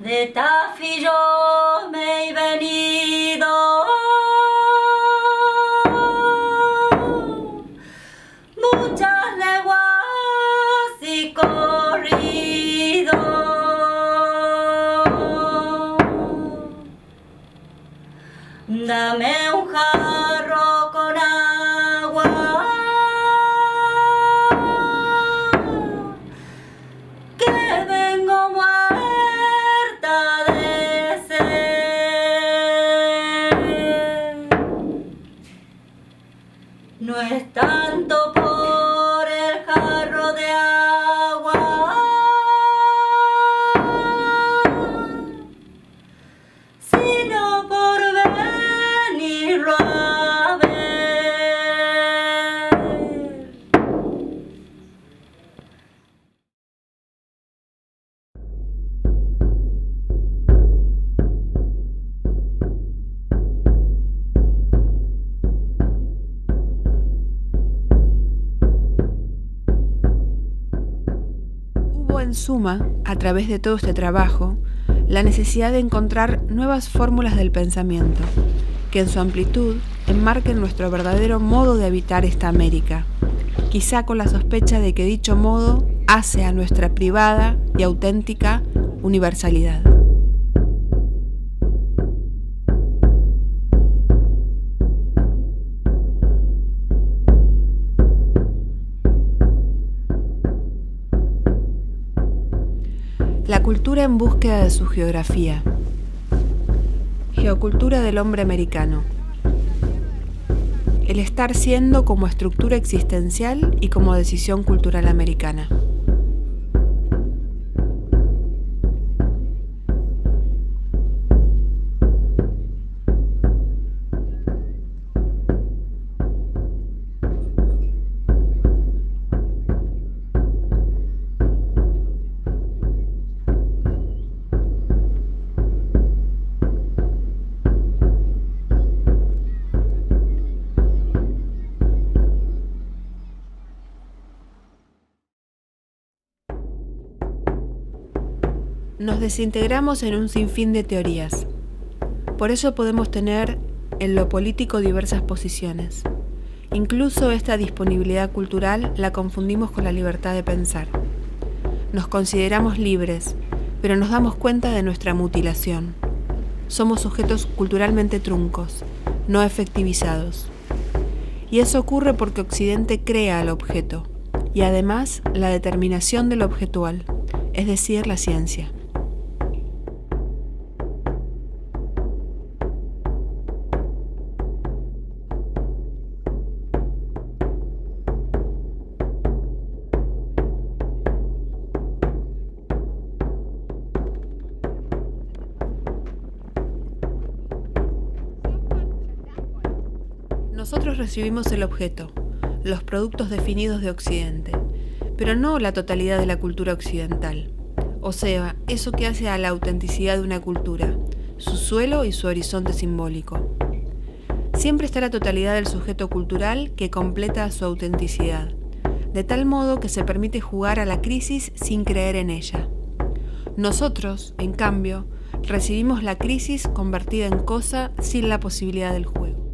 De Tafí yo me he venido, muchas leguas y corrido. Dame un jarro con agua, que vengo muerta de sed. No es tanto por el jarro de agua, sino por venirlo a ver. Hubo en suma, a través de todo este trabajo, la necesidad de encontrar nuevas fórmulas del pensamiento, que en su amplitud enmarquen nuestro verdadero modo de habitar esta América, quizá con la sospecha de que dicho modo hace a nuestra privada y auténtica universalidad. La cultura en búsqueda de su geografía. Geocultura del hombre americano. El estar siendo como estructura existencial y como decisión cultural americana. Nos desintegramos en un sinfín de teorías. Por eso podemos tener en lo político diversas posiciones. Incluso esta disponibilidad cultural la confundimos con la libertad de pensar. Nos consideramos libres, pero nos damos cuenta de nuestra mutilación. Somos sujetos culturalmente truncos, no efectivizados. Y eso ocurre porque Occidente crea al objeto, y además la determinación del objetual, es decir, la ciencia. Nosotros recibimos el objeto, los productos definidos de Occidente, pero no la totalidad de la cultura occidental, o sea, eso que hace a la autenticidad de una cultura, su suelo y su horizonte simbólico. Siempre está la totalidad del sujeto cultural que completa su autenticidad, de tal modo que se permite jugar a la crisis sin creer en ella. Nosotros, en cambio, recibimos la crisis convertida en cosa sin la posibilidad del juego.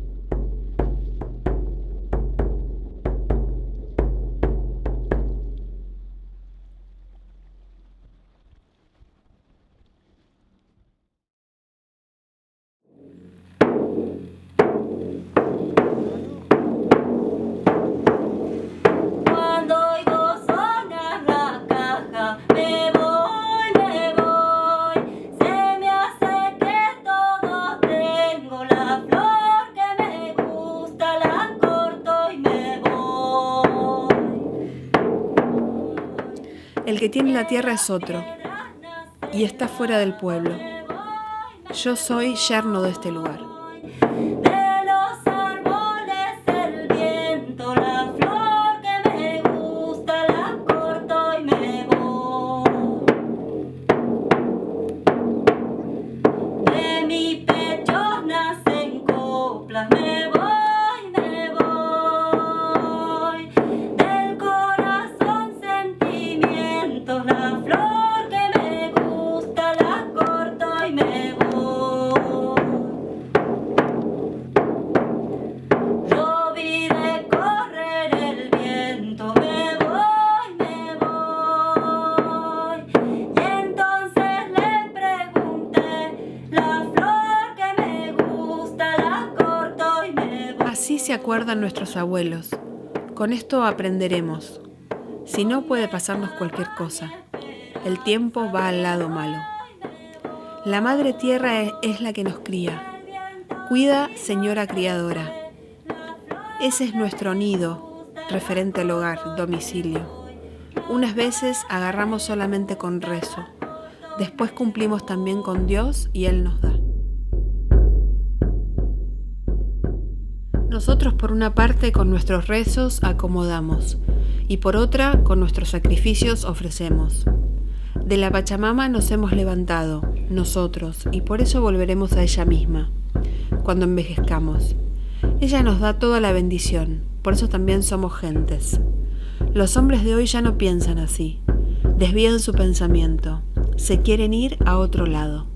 El que tiene la tierra es otro, y está fuera del pueblo. Yo soy yerno de este lugar. voy, me voy. Yo vi de correr el viento, me voy, me voy. Y entonces le pregunté, la flor que me gusta la corto y me voy. Así se acuerdan nuestros abuelos. Con esto aprenderemos. Si no, puede pasarnos cualquier cosa. El tiempo va al lado malo. La madre tierra es la que nos cría. Cuida, señora criadora. Ese es nuestro nido, referente al hogar, domicilio. Unas veces agarramos solamente con rezo. Después cumplimos también con Dios y Él nos da. Nosotros por una parte con nuestros rezos acomodamos y por otra con nuestros sacrificios ofrecemos. De la Pachamama nos hemos levantado, nosotros, y por eso volveremos a ella misma, cuando envejezcamos. Ella nos da toda la bendición, por eso también somos gentes. Los hombres de hoy ya no piensan así, desvían su pensamiento, se quieren ir a otro lado.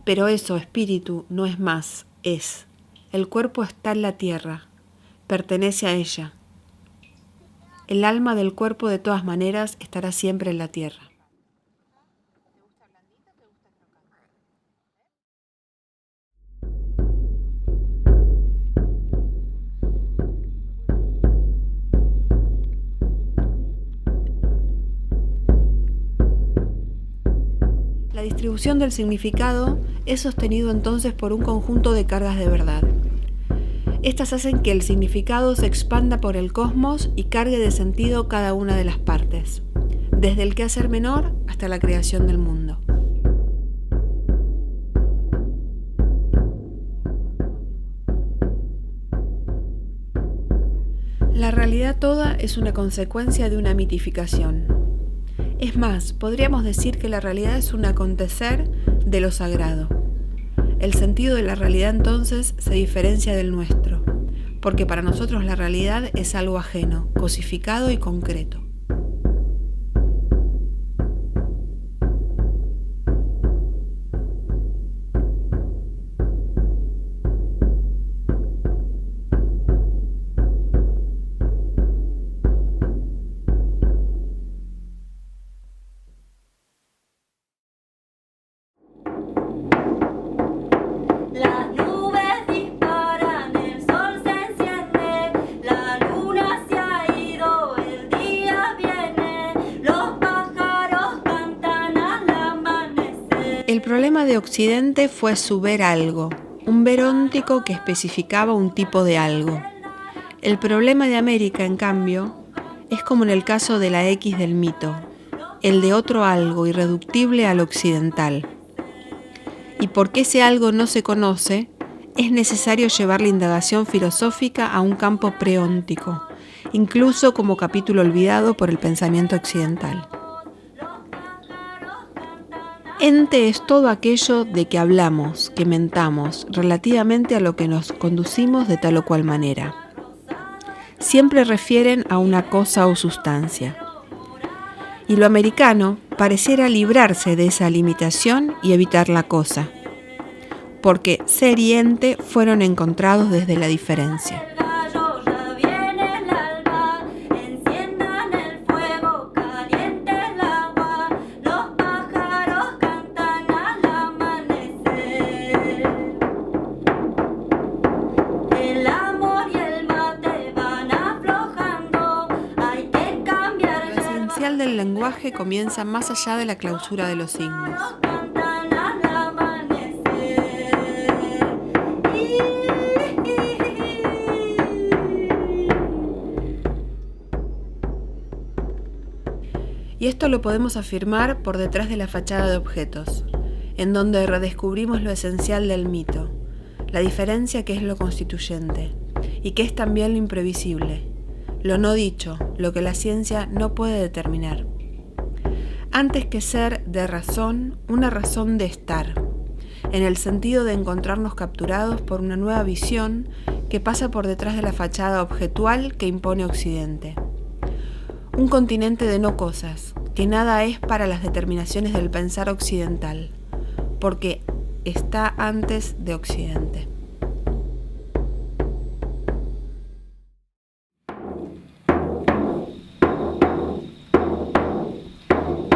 Pero eso, espíritu, no es más, es. El cuerpo está en la tierra, pertenece a ella. El alma del cuerpo de todas maneras estará siempre en la tierra. La distribución del significado es sostenido entonces por un conjunto de cargas de verdad. Estas hacen que el significado se expanda por el cosmos y cargue de sentido cada una de las partes, desde el quehacer menor hasta la creación del mundo. La realidad toda es una consecuencia de una mitificación. Es más, podríamos decir que la realidad es un acontecer de lo sagrado. El sentido de la realidad entonces se diferencia del nuestro, porque para nosotros la realidad es algo ajeno, cosificado y concreto. Las nubes disparan, el sol se enciende, la luna se ha ido, el día viene, los pájaros cantan al amanecer. El problema de Occidente fue su ver algo, un ver óntico que especificaba un tipo de algo. El problema de América, en cambio, es como en el caso de la X del mito, el de otro algo irreductible al occidental. Y porque ese algo no se conoce, es necesario llevar la indagación filosófica a un campo preóntico, incluso como capítulo olvidado por el pensamiento occidental. Ente es todo aquello de que hablamos, que mentamos, relativamente a lo que nos conducimos de tal o cual manera. Siempre refieren a una cosa o sustancia. Y lo americano pareciera librarse de esa limitación y evitar la cosa, porque ser y ente fueron encontrados desde la diferencia. El gallo ya viene el alba, enciendan el fuego, caliente el agua, los pájaros cantan al amanecer. El amor y el mate van aflojando, hay que cambiar. Lo esencial del lenguaje comienza más allá de la clausura de los signos. Cantan al amanecer. Y esto lo podemos afirmar por detrás de la fachada de objetos, en donde redescubrimos lo esencial del mito, la diferencia que es lo constituyente, y que es también lo imprevisible, lo no dicho, lo que la ciencia no puede determinar. Antes que ser de razón, una razón de estar, en el sentido de encontrarnos capturados por una nueva visión que pasa por detrás de la fachada objetual que impone Occidente. Un continente de no cosas, que nada es para las determinaciones del pensar occidental, porque está antes de Occidente.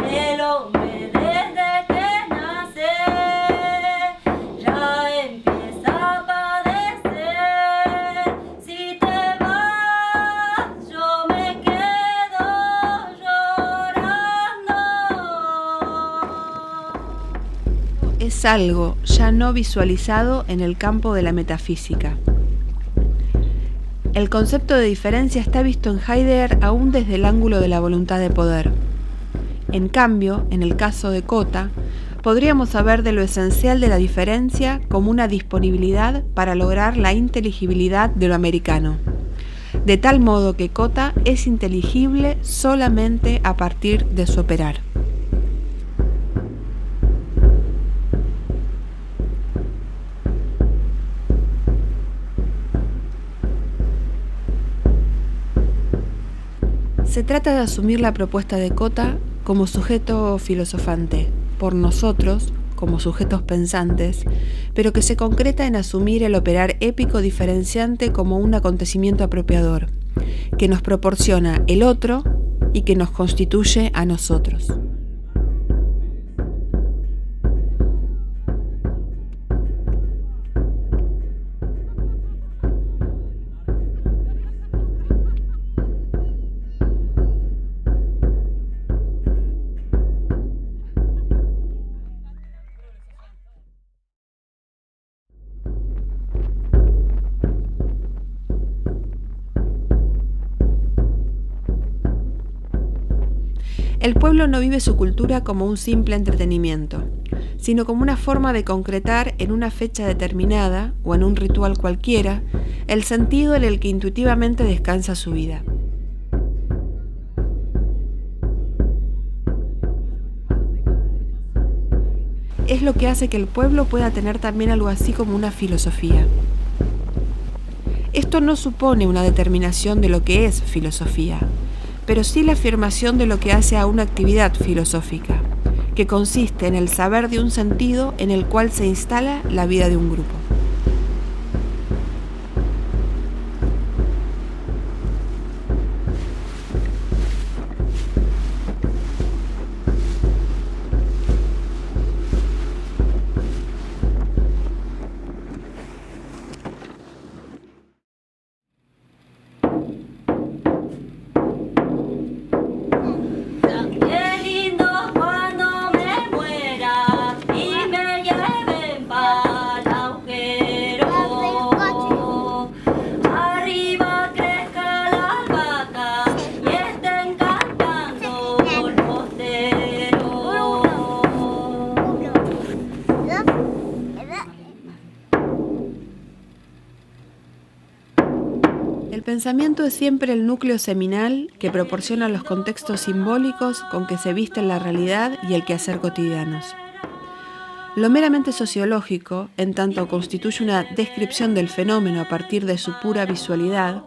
El hombre desde que nace ya empieza a padecer. Si te vas, yo me quedo llorando. Es algo ya no visualizado en el campo de la metafísica. El concepto de diferencia está visto en Heidegger aún desde el ángulo de la voluntad de poder. En cambio, en el caso de Kota, podríamos saber de lo esencial de la diferencia como una disponibilidad para lograr la inteligibilidad de lo americano, de tal modo que Kota es inteligible solamente a partir de su operar. Se trata de asumir la propuesta de Kota como sujeto filosofante, por nosotros como sujetos pensantes, pero que se concreta en asumir el operar épico diferenciante como un acontecimiento apropiador, que nos proporciona el otro y que nos constituye a nosotros. El pueblo no vive su cultura como un simple entretenimiento, sino como una forma de concretar en una fecha determinada o en un ritual cualquiera el sentido en el que intuitivamente descansa su vida. Es lo que hace que el pueblo pueda tener también algo así como una filosofía. Esto no supone una determinación de lo que es filosofía, pero sí la afirmación de lo que hace a una actividad filosófica, que consiste en el saber de un sentido en el cual se instala la vida de un grupo. Qué lindo cuando me muera y me lleven para el agujero. Arriba crezca la albahaca y estén cantando los teros. El pensamiento es siempre el núcleo seminal que proporciona los contextos simbólicos con que se visten la realidad y el quehacer cotidianos. Lo meramente sociológico, en tanto constituye una descripción del fenómeno a partir de su pura visualidad,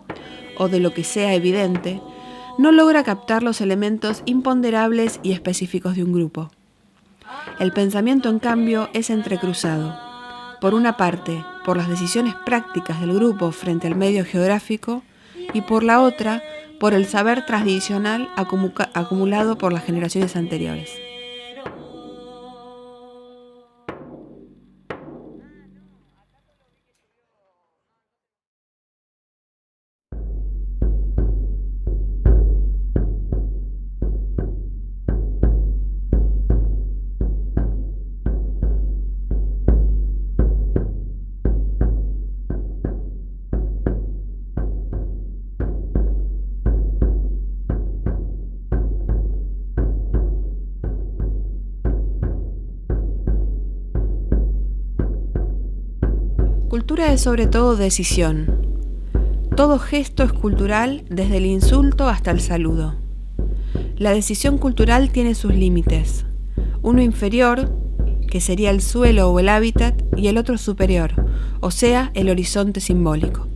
o de lo que sea evidente, no logra captar los elementos imponderables y específicos de un grupo. El pensamiento, en cambio, es entrecruzado. Por una parte, por las decisiones prácticas del grupo frente al medio geográfico, y por la otra, por el saber tradicional acumulado por las generaciones anteriores. Cultura es sobre todo decisión. Todo gesto es cultural desde el insulto hasta el saludo. La decisión cultural tiene sus límites. Uno inferior, que sería el suelo o el hábitat, y el otro superior, o sea, el horizonte simbólico.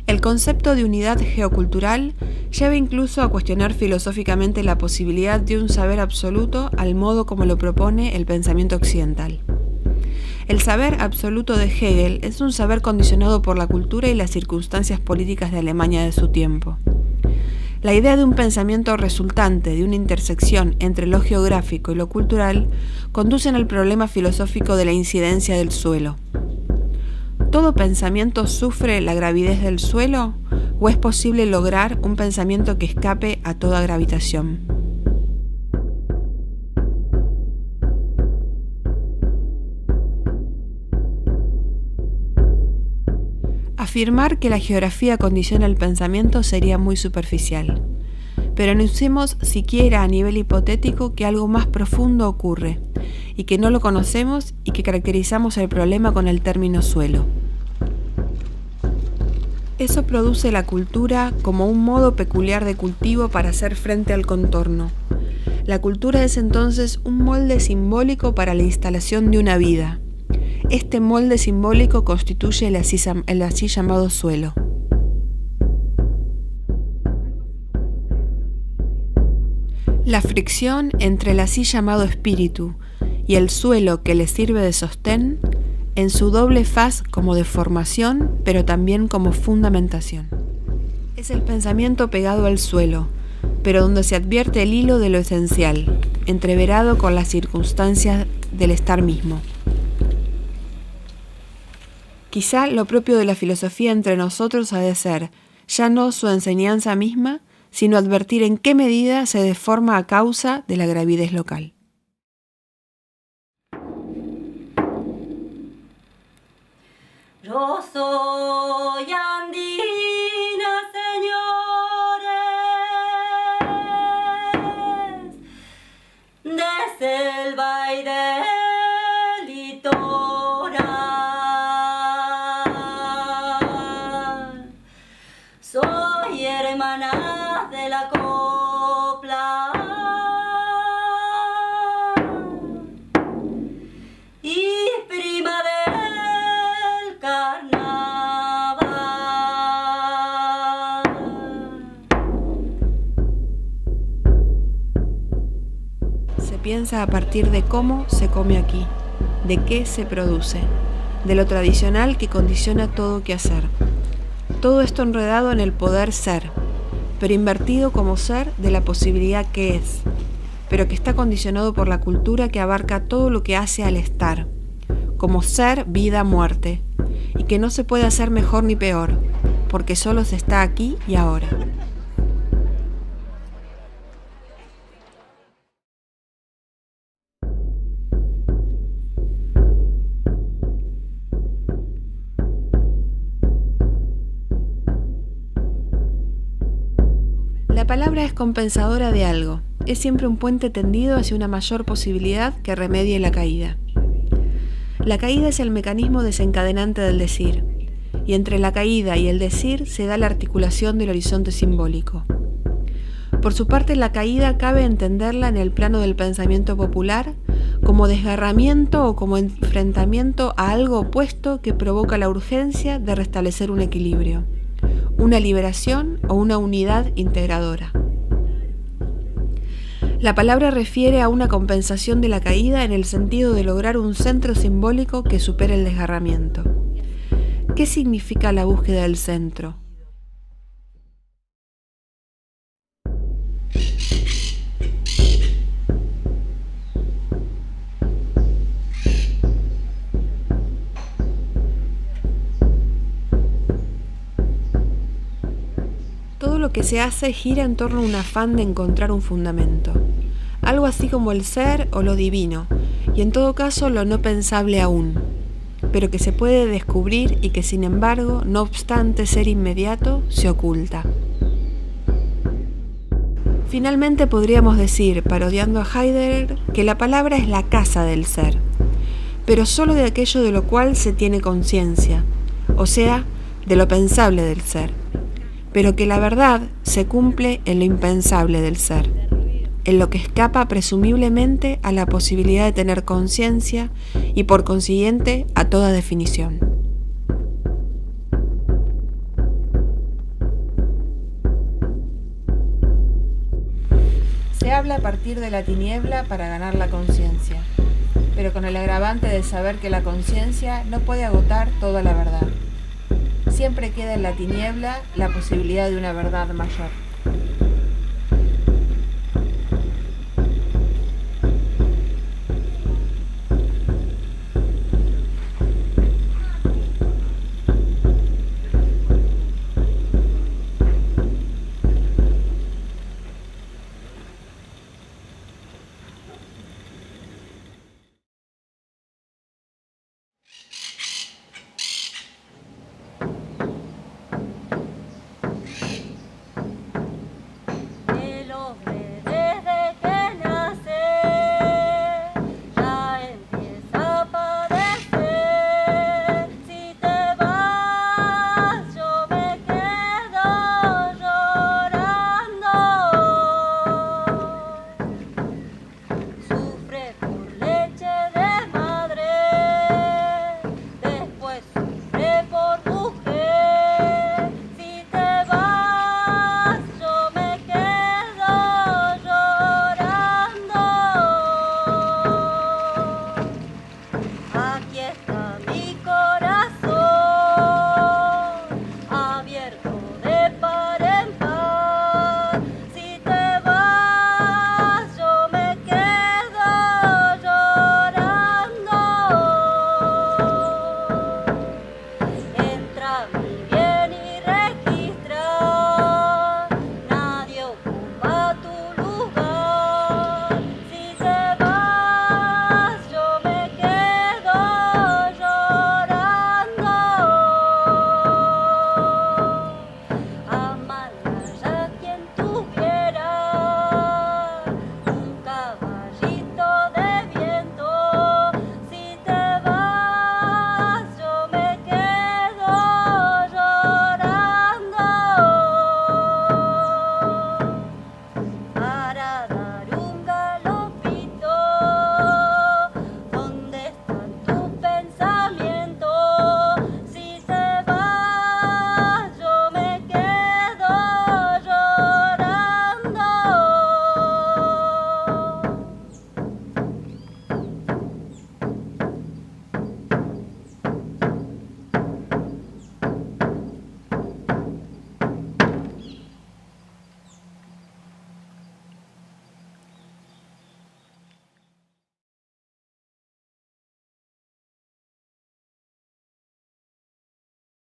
El El concepto de unidad geocultural lleva incluso a cuestionar filosóficamente la posibilidad de un saber absoluto al modo como lo propone el pensamiento occidental. El saber absoluto de Hegel es un saber condicionado por la cultura y las circunstancias políticas de Alemania de su tiempo. La idea de un pensamiento resultante de una intersección entre lo geográfico y lo cultural conducen al problema filosófico de la incidencia del suelo. ¿Todo pensamiento sufre la gravidez del suelo o es posible lograr un pensamiento que escape a toda gravitación? Afirmar que la geografía condiciona el pensamiento sería muy superficial, pero enunciemos siquiera a nivel hipotético que algo más profundo ocurre y que no lo conocemos y que caracterizamos el problema con el término suelo. Eso produce la cultura como un modo peculiar de cultivo para hacer frente al contorno. La cultura es entonces un molde simbólico para la instalación de una vida. Este molde simbólico constituye el así llamado suelo. La fricción entre el así llamado espíritu y el suelo que le sirve de sostén, en su doble faz como de formación, pero también como fundamentación. Es el pensamiento pegado al suelo, pero donde se advierte el hilo de lo esencial, entreverado con las circunstancias del estar mismo. Quizá lo propio de la filosofía entre nosotros ha de ser, ya no su enseñanza misma, sino advertir en qué medida se deforma a causa de la gravidez local. Yo soy andina, señores, de selva y de litoral. Soy hermana de la copla y prima del carnaval. Se piensa a partir de cómo se come aquí, de qué se produce, de lo tradicional que condiciona todo quehacer. Todo esto enredado en el poder ser, pero invertido como ser de la posibilidad que es, pero que está condicionado por la cultura que abarca todo lo que hace al estar, como ser, vida, muerte, y que no se puede hacer mejor ni peor, porque solo se está aquí y ahora. La palabra es compensadora de algo, es siempre un puente tendido hacia una mayor posibilidad que remedie la caída. La caída es el mecanismo desencadenante del decir, y entre la caída y el decir se da la articulación del horizonte simbólico. Por su parte, la caída cabe entenderla en el plano del pensamiento popular como desgarramiento o como enfrentamiento a algo opuesto que provoca la urgencia de restablecer un equilibrio, una liberación o una unidad integradora. La palabra refiere a una compensación de la caída en el sentido de lograr un centro simbólico que supere el desgarramiento. ¿Qué significa la búsqueda del centro? Todo lo que se hace gira en torno a un afán de encontrar un fundamento, algo así como el ser o lo divino, y en todo caso lo no pensable aún, pero que se puede descubrir y que sin embargo, no obstante ser inmediato, se oculta. Finalmente podríamos decir, parodiando a Heidegger, que la palabra es la casa del ser, pero solo de aquello de lo cual se tiene conciencia, o sea, de lo pensable del ser, pero que la verdad se cumple en lo impensable del ser, en lo que escapa presumiblemente a la posibilidad de tener conciencia y por consiguiente a toda definición. habla a partir de la tiniebla para ganar la conciencia, pero con el agravante de saber que la conciencia no puede agotar toda la verdad. Siempre queda en la tiniebla la posibilidad de una verdad mayor.